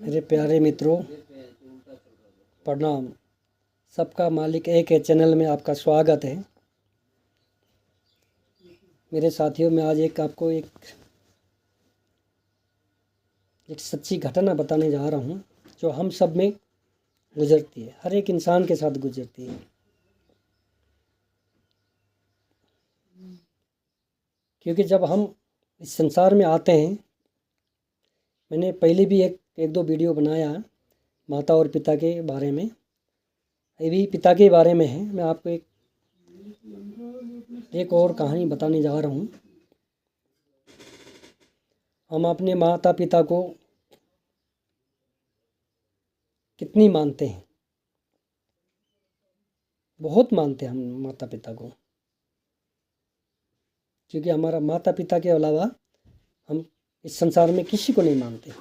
मेरे प्यारे मित्रों, प्रणाम। सबका मालिक एक है चैनल में आपका स्वागत है। मेरे साथियों, मैं आज आपको एक सच्ची घटना बताने जा रहा हूँ जो हम सब में गुजरती है, हर एक इंसान के साथ गुजरती है। क्योंकि जब हम इस संसार में आते हैं, मैंने पहले भी एक दो वीडियो बनाया माता और पिता के बारे में। ये भी पिता के बारे में है। मैं आपको एक और कहानी बताने जा रहा हूँ। हम अपने माता पिता को कितनी मानते हैं? बहुत मानते हैं हम माता पिता को, क्योंकि हमारा माता पिता के अलावा हम इस संसार में किसी को नहीं मानते।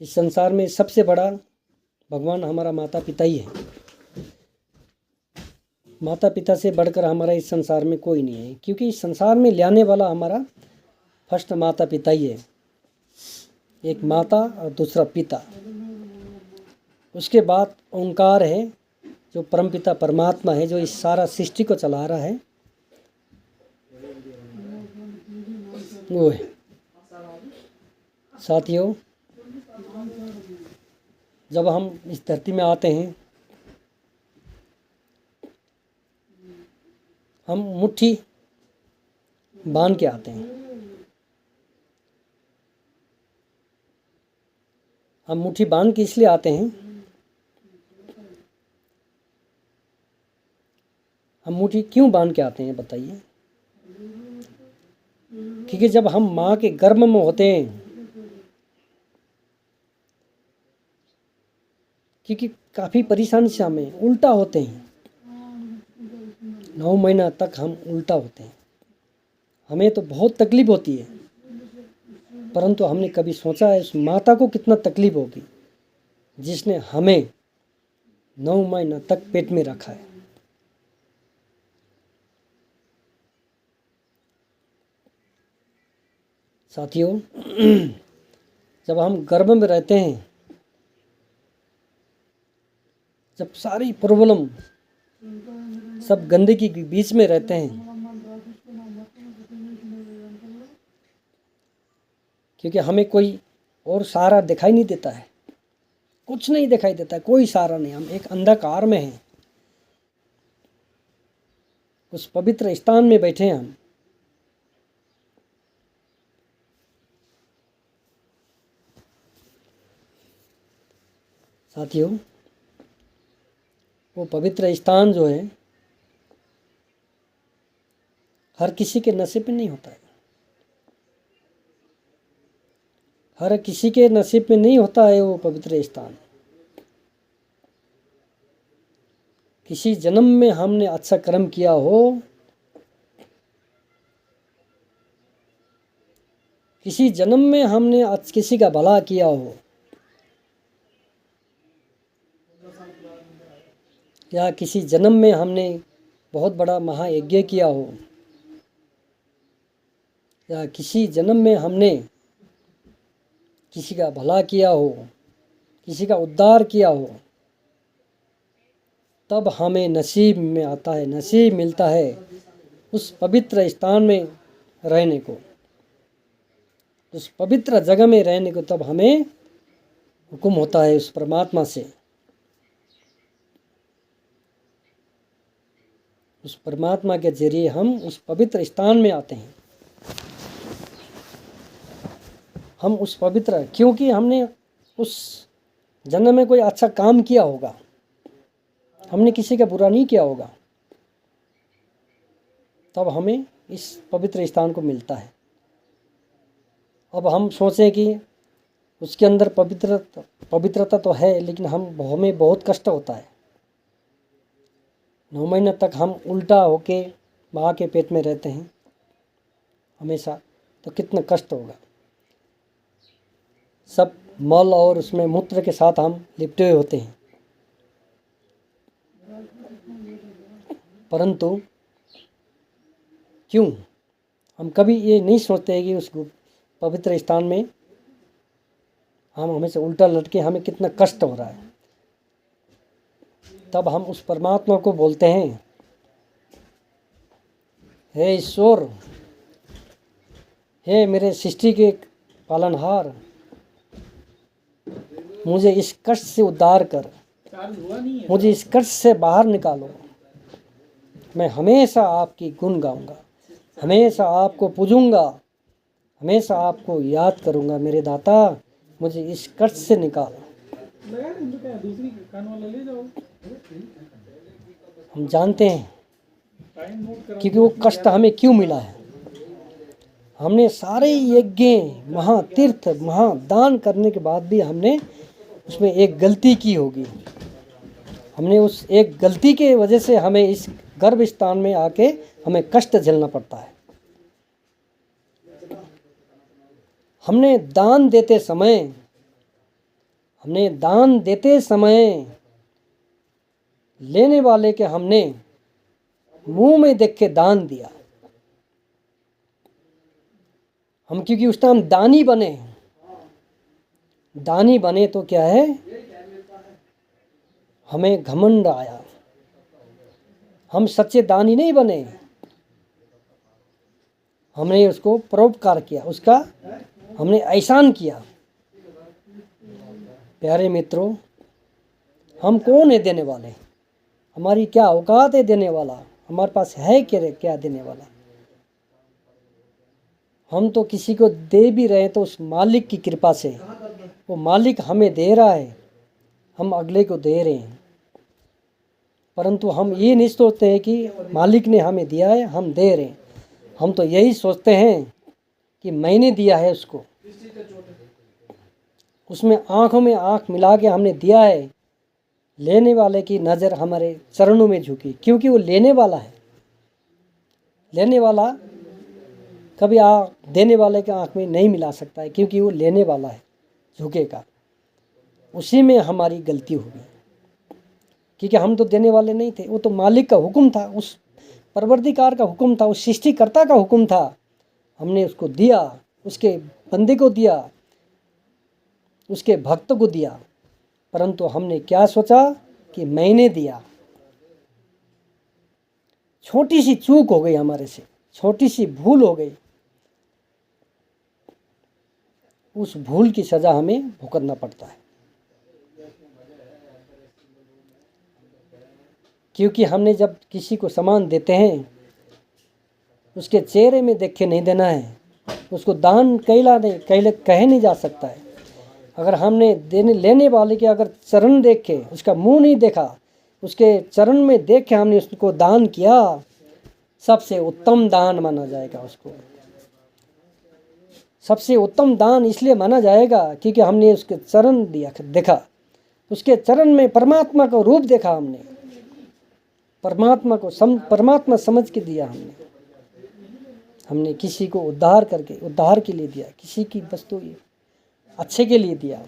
इस संसार में सबसे बड़ा भगवान हमारा माता पिता ही है। माता पिता से बढ़कर हमारा इस संसार में कोई नहीं है, क्योंकि इस संसार में लाने वाला हमारा फर्स्ट माता पिता ही है। एक माता और दूसरा पिता, उसके बाद ओंकार है जो परमपिता परमात्मा है, जो इस सारा सृष्टि को चला रहा है, वो है। साथियों, जब हम इस धरती में आते हैं, हम मुट्ठी बांध के आते हैं। हम मुट्ठी बांध के इसलिए आते हैं, हम मुट्ठी क्यों बांध के आते हैं बताइए? क्योंकि जब हम माँ के गर्भ में होते हैं, क्योंकि काफ़ी परेशानी से हमें उल्टा होते हैं। 9 महीना तक हम उल्टा होते हैं। हमें तो बहुत तकलीफ होती है, परंतु हमने कभी सोचा है उस माता को कितना तकलीफ होगी जिसने हमें 9 महीना तक पेट में रखा है। साथियों, जब हम गर्भ में रहते हैं, जब सारी प्रॉब्लम सब गंदगी के बीच में रहते हैं, क्योंकि हमें कोई और सहारा दिखाई नहीं देता है, कुछ नहीं दिखाई देता, कोई सहारा नहीं। हम एक अंधकार में हैं। उस पवित्र स्थान में बैठे हैं हम। साथियों, वो पवित्र स्थान जो है हर किसी के नसीब में नहीं होता है। हर किसी के नसीब में नहीं होता है वो पवित्र स्थान। किसी जन्म में हमने अच्छा कर्म किया हो, किसी जन्म में हमने किसी का भला किया हो, या किसी जन्म में हमने बहुत बड़ा महायज्ञ किया हो, या किसी जन्म में हमने किसी का भला किया हो, किसी का उद्धार किया हो, तब हमें नसीब में आता है, नसीब मिलता है उस पवित्र स्थान में रहने को, उस पवित्र जगह में रहने को। तब हमें हुक्म होता है उस परमात्मा से। उस परमात्मा के जरिए हम उस पवित्र स्थान में आते हैं। हम उस पवित्र, क्योंकि हमने उस जन्म में कोई अच्छा काम किया होगा, हमने किसी का बुरा नहीं किया होगा, तब हमें इस पवित्र स्थान को मिलता है। अब हम सोचें कि उसके अंदर पवित्रता तो है, लेकिन हमें बहुत कष्ट होता है। 9 महीने तक हम उल्टा होके माँ के पेट में रहते हैं हमेशा, तो कितना कष्ट होगा। सब मल और उसमें मूत्र के साथ हम लिपटे हुए होते हैं, परंतु क्यों हम कभी ये नहीं सोचते हैं कि उस पवित्र स्थान में हम हमेशा उल्टा लटके हमें कितना कष्ट हो रहा है। तब हम उस परमात्मा को बोलते हैं, हे ईश्वर, हे मेरे सृष्टि के पालनहार, मुझे इस कष्ट से उद्धार कर, मुझे इस कष्ट से बाहर निकालो। मैं हमेशा आपकी गुण गाऊंगा, हमेशा आपको पूजूंगा, हमेशा आपको याद करूंगा। मेरे दाता, मुझे इस कष्ट से निकाल। हम जानते हैं क्योंकि वो कष्ट हमें क्यों मिला है। हमने सारे यज्ञ, महातीर्थ, महादान करने के बाद भी हमने उसमें एक गलती की होगी। हमने उस एक गलती के वजह से हमें इस गर्भ स्थान में आके हमें कष्ट झेलना पड़ता है। हमने दान देते समय लेने वाले के हमने मुंह में देख के दान दिया। हम क्योंकि उस टाइम दानी बने तो क्या है, हमें घमंड आया। हम सच्चे दानी नहीं बने, हमने उसको परोपकार किया, उसका हमने एहसान किया। प्यारे मित्रों, हम कौन है देने वाले? हमारी क्या औकात है देने वाला? हमारे पास है क्या देने वाला? हम तो किसी को दे भी रहे हैं तो उस मालिक की कृपा से, वो मालिक हमें दे रहा है, हम अगले को दे रहे हैं। परंतु हम ये नहीं सोचते हैं कि मालिक ने हमें दिया है, हम दे रहे हैं। हम तो यही सोचते हैं कि मैंने दिया है उसको, उसमें आँखों में आँख मिला के हमने दिया है। लेने वाले की नज़र हमारे चरणों में झुकी, क्योंकि वो लेने वाला है। लेने वाला कभी देने वाले के आँख में नहीं मिला सकता है, क्योंकि वो लेने वाला है, झुकेगा। उसी में हमारी गलती होगी, क्योंकि हम तो देने वाले नहीं थे। वो तो मालिक का हुक्म था, उस परवरदिगार का हुक्म था, उस सृष्टिकर्ता का हुक्म था। हमने उसको दिया, उसके बंदे को दिया, उसके भक्त को दिया। परंतु हमने क्या सोचा कि मैंने दिया। छोटी सी चूक हो गई हमारे से, छोटी सी भूल हो गई। उस भूल की सजा हमें भुगतना पड़ता है, क्योंकि हमने जब किसी को सामान देते हैं उसके चेहरे में देख के नहीं देना है। उसको दान कहे नहीं जा सकता है। अगर हमने लेने वाले के अगर चरण देख के, उसका मुंह नहीं देखा, उसके चरण में देख के हमने उसको दान किया, सबसे उत्तम दान माना जाएगा। उसको सबसे उत्तम दान इसलिए माना जाएगा क्योंकि हमने उसके चरण देखा, उसके चरण में परमात्मा का रूप देखा। हमने परमात्मा समझ के दिया। हमने किसी को उद्धार के लिए दिया, किसी की वस्तु अच्छे के लिए दिया।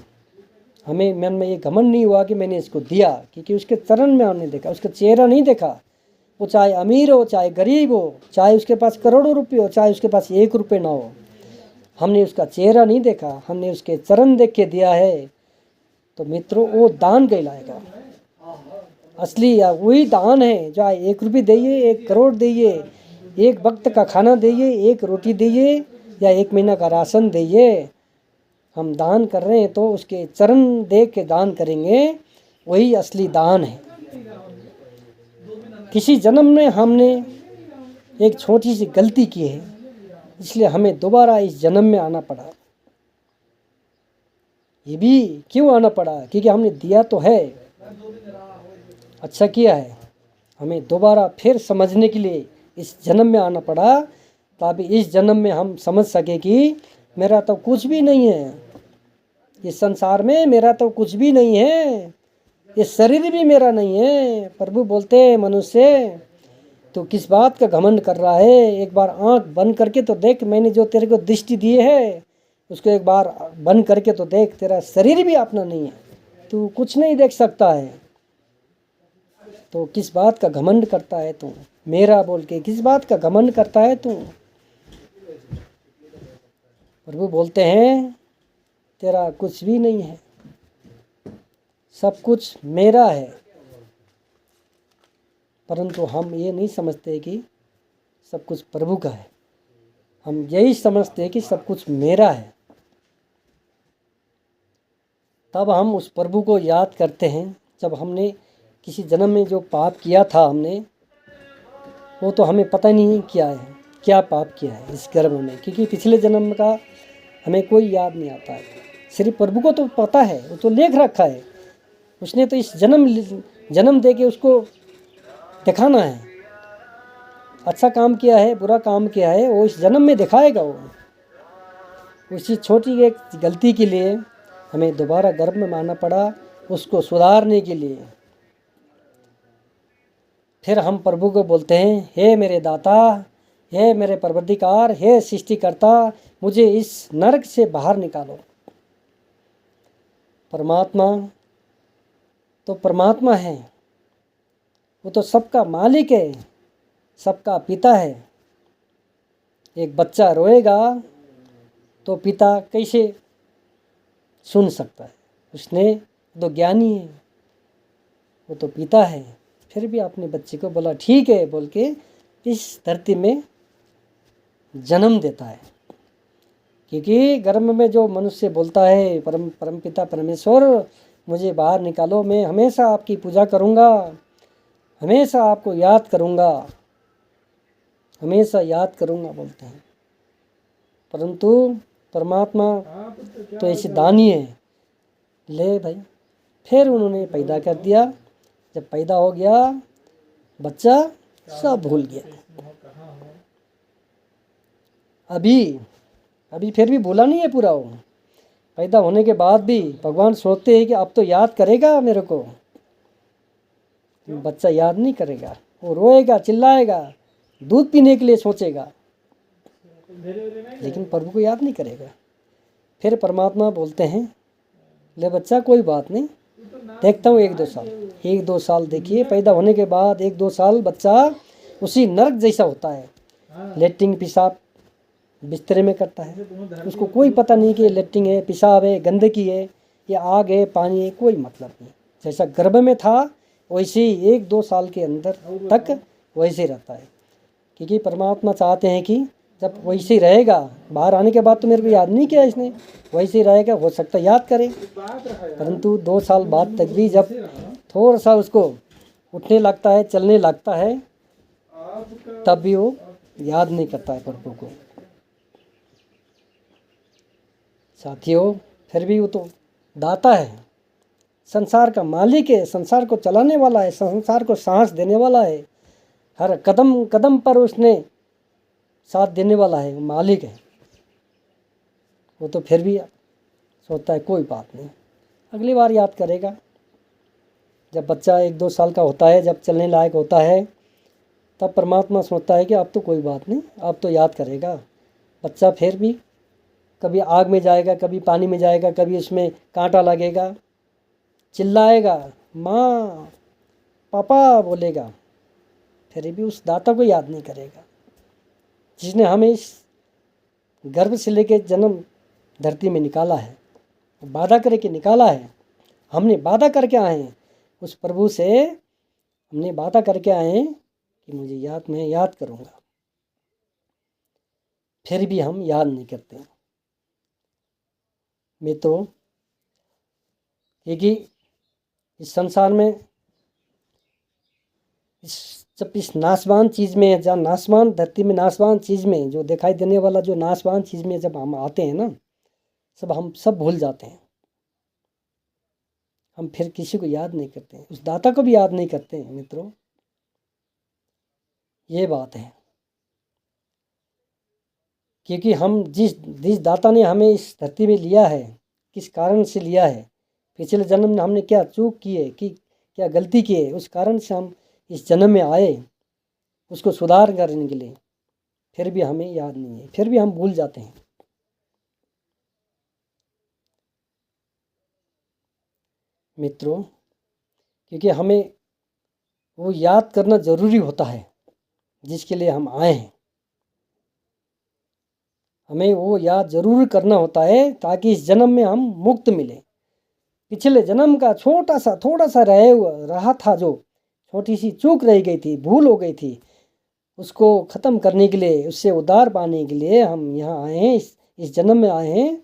हमें मन में ये घमंड नहीं हुआ कि मैंने इसको दिया, क्योंकि उसके चरण में हमने देखा, उसका चेहरा नहीं देखा। वो चाहे अमीर हो, चाहे गरीब हो, चाहे उसके पास करोड़ों रुपये हो, चाहे उसके पास 1 रुपये ना हो, हमने उसका चेहरा नहीं देखा, हमने उसके चरण देख के दिया है। तो मित्रों, वो दान कहलाएगा। असली या वही दान है, चाहे 1 रुपये दइए, 1 करोड़ दइए, 1 वक्त का खाना दइए, 1 रोटी दइए, या 1 महीना का राशन दइए। हम दान कर रहे हैं तो उसके चरण देख के दान करेंगे, वही असली दान है। किसी जन्म में हमने एक छोटी सी गलती की है, इसलिए हमें दोबारा इस जन्म में आना पड़ा। ये भी क्यों आना पड़ा? क्योंकि हमने दिया तो है, अच्छा किया है। हमें दोबारा फिर समझने के लिए इस जन्म में आना पड़ा, ताकि इस जन्म में हम समझ सके कि मेरा तो कुछ भी नहीं है, इस संसार में मेरा तो कुछ भी नहीं है, ये शरीर भी मेरा नहीं है। प्रभु बोलते हैं, मनुष्य तो किस बात का घमंड कर रहा है? एक बार आंख बंद करके तो देख, मैंने जो तेरे को दृष्टि दी है उसको एक बार बंद करके तो देख, तेरा शरीर भी अपना नहीं है, तू कुछ नहीं देख सकता है। तो किस बात का घमंड करता है तू? मेरा बोल के किस बात का घमंड करता है तू? प्रभु बोलते हैं तेरा कुछ भी नहीं है, सब कुछ मेरा है। परंतु हम ये नहीं समझते कि सब कुछ प्रभु का है, हम यही समझते हैं कि सब कुछ मेरा है। तब हम उस प्रभु को याद करते हैं जब हमने किसी जन्म में जो पाप किया था हमने, वो तो हमें पता नहीं क्या है, क्या पाप किया है इस गर्भ में, क्योंकि पिछले जन्म का हमें कोई याद नहीं आता है। सिर्फ प्रभु को तो पता है, वो तो लेख रखा है, उसने तो इस जन्म दे के उसको दिखाना है। अच्छा काम किया है, बुरा काम किया है, वो इस जन्म में दिखाएगा। वो उसी छोटी एक गलती के लिए हमें दोबारा गर्भ में मारना पड़ा, उसको सुधारने के लिए। फिर हम प्रभु को बोलते हैं, हे मेरे दाता, हे मेरे परवरदिगार, हे सृष्टिकर्ता, मुझे इस नरक से बाहर निकालो। परमात्मा तो परमात्मा है, वो तो सबका मालिक है, सबका पिता है। एक बच्चा रोएगा तो पिता कैसे सुन सकता है? उसने तो ज्ञानी है, वो तो पिता है। फिर भी अपने बच्चे को बोला ठीक है बोल के इस धरती में जन्म देता है। क्योंकि गर्भ में जो मनुष्य बोलता है परम पिता परमेश्वर मुझे बाहर निकालो, मैं हमेशा आपकी पूजा करूँगा, हमेशा आपको याद करूँगा, हमेशा याद करूँगा बोलते हैं। परंतु परमात्मा तो ऐसे दानी है, ले भाई। फिर उन्होंने पैदा कर दिया। जब पैदा हो गया बच्चा, सब भूल गया। अभी फिर भी भूला नहीं है पूरा। वो पैदा होने के बाद भी भगवान सोचते हैं कि अब तो याद करेगा मेरे को। बच्चा याद नहीं करेगा, वो रोएगा, चिल्लाएगा, दूध पीने के लिए सोचेगा, लेकिन प्रभु को याद नहीं करेगा। फिर परमात्मा बोलते हैं, ले बच्चा कोई बात नहीं, देखता हूँ 1-2 साल देखिए। पैदा होने के बाद 1-2 साल बच्चा उसी नरक जैसा होता है, लेट्रिन पेशाब बिस्तरे में करता है। उसको कोई पता नहीं कि लेट्रिन है, पेशाब है, गंदगी है, या आग है, पानी है, कोई मतलब नहीं। जैसा गर्भ में था वैसे ही 1-2 साल के अंदर तक वैसे रहता है। क्योंकि परमात्मा चाहते हैं कि जब वैसे ही रहेगा, बाहर आने के बाद तो मेरे को याद नहीं किया इसने, वैसे ही रहेगा, हो सकता है याद करे। परंतु 2 साल बाद तक भी जब थोड़ा सा उसको उठने लगता है, चलने लगता है, तब भी वो याद नहीं करता है प्रभु को। साथियों, फिर भी वो तो दाता है, संसार का मालिक है, संसार को चलाने वाला है, संसार को सांस देने वाला है, हर कदम कदम पर उसने साथ देने वाला है, मालिक है। वो तो फिर भी सोचता है कोई बात नहीं, अगली बार याद करेगा। जब बच्चा 1-2 साल का होता है, जब चलने लायक होता है, तब परमात्मा सोचता है कि अब तो कोई बात नहीं, अब तो याद करेगा। बच्चा फिर भी कभी आग में जाएगा, कभी पानी में जाएगा, कभी उसमें कांटा लगेगा, चिल्लाएगा, माँ पापा बोलेगा, फिर भी उस दाता को याद नहीं करेगा जिसने हमें इस गर्भ से लेके जन्म धरती में निकाला है, वादा करके निकाला है। हमने वादा करके आए हैं उस प्रभु से, हमने वादा करके आए हैं कि मैं याद करूँगा, फिर भी हम याद नहीं करते मित्रों। क्योंकि इस संसार में जब इस नाशवान चीज़ में, जहाँ नाशवान धरती में, नाशवान चीज़ में जो दिखाई देने वाला जो नाशवान चीज़ में जब हम आते हैं ना, हम सब भूल जाते हैं। हम फिर किसी को याद नहीं करते हैं, उस दाता को भी याद नहीं करते हैं मित्रों। ये बात है। क्योंकि हम जिस दाता ने हमें इस धरती में लिया है, किस कारण से लिया है, पिछले जन्म में हमने क्या चूक की है, कि क्या गलती की है, उस कारण से हम इस जन्म में आए उसको सुधार करने के लिए, फिर भी हमें याद नहीं है, फिर भी हम भूल जाते हैं। मित्रों, क्योंकि हमें वो याद करना ज़रूरी होता है जिसके लिए हम आए हैं। हमें वो याद ज़रूर करना होता है ताकि इस जन्म में हम मुक्त मिले। पिछले जन्म का छोटा सा थोड़ा सा रहा था, जो छोटी सी चूक रह गई थी, भूल हो गई थी, उसको ख़त्म करने के लिए, उससे उद्धार पाने के लिए हम यहाँ आए हैं, इस जन्म में आए हैं।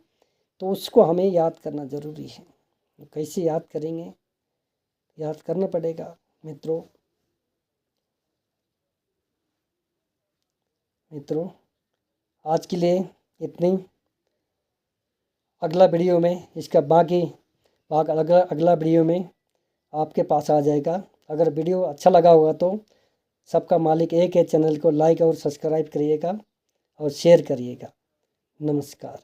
तो उसको हमें याद करना ज़रूरी है। कैसे याद करेंगे? याद करना पड़ेगा मित्रों। आज के लिए इतनी। अगला वीडियो में इसका बाकी भाग अगला वीडियो में आपके पास आ जाएगा। अगर वीडियो अच्छा लगा होगा तो सबका मालिक एक है, चैनल को लाइक और सब्सक्राइब करिएगा और शेयर करिएगा। नमस्कार।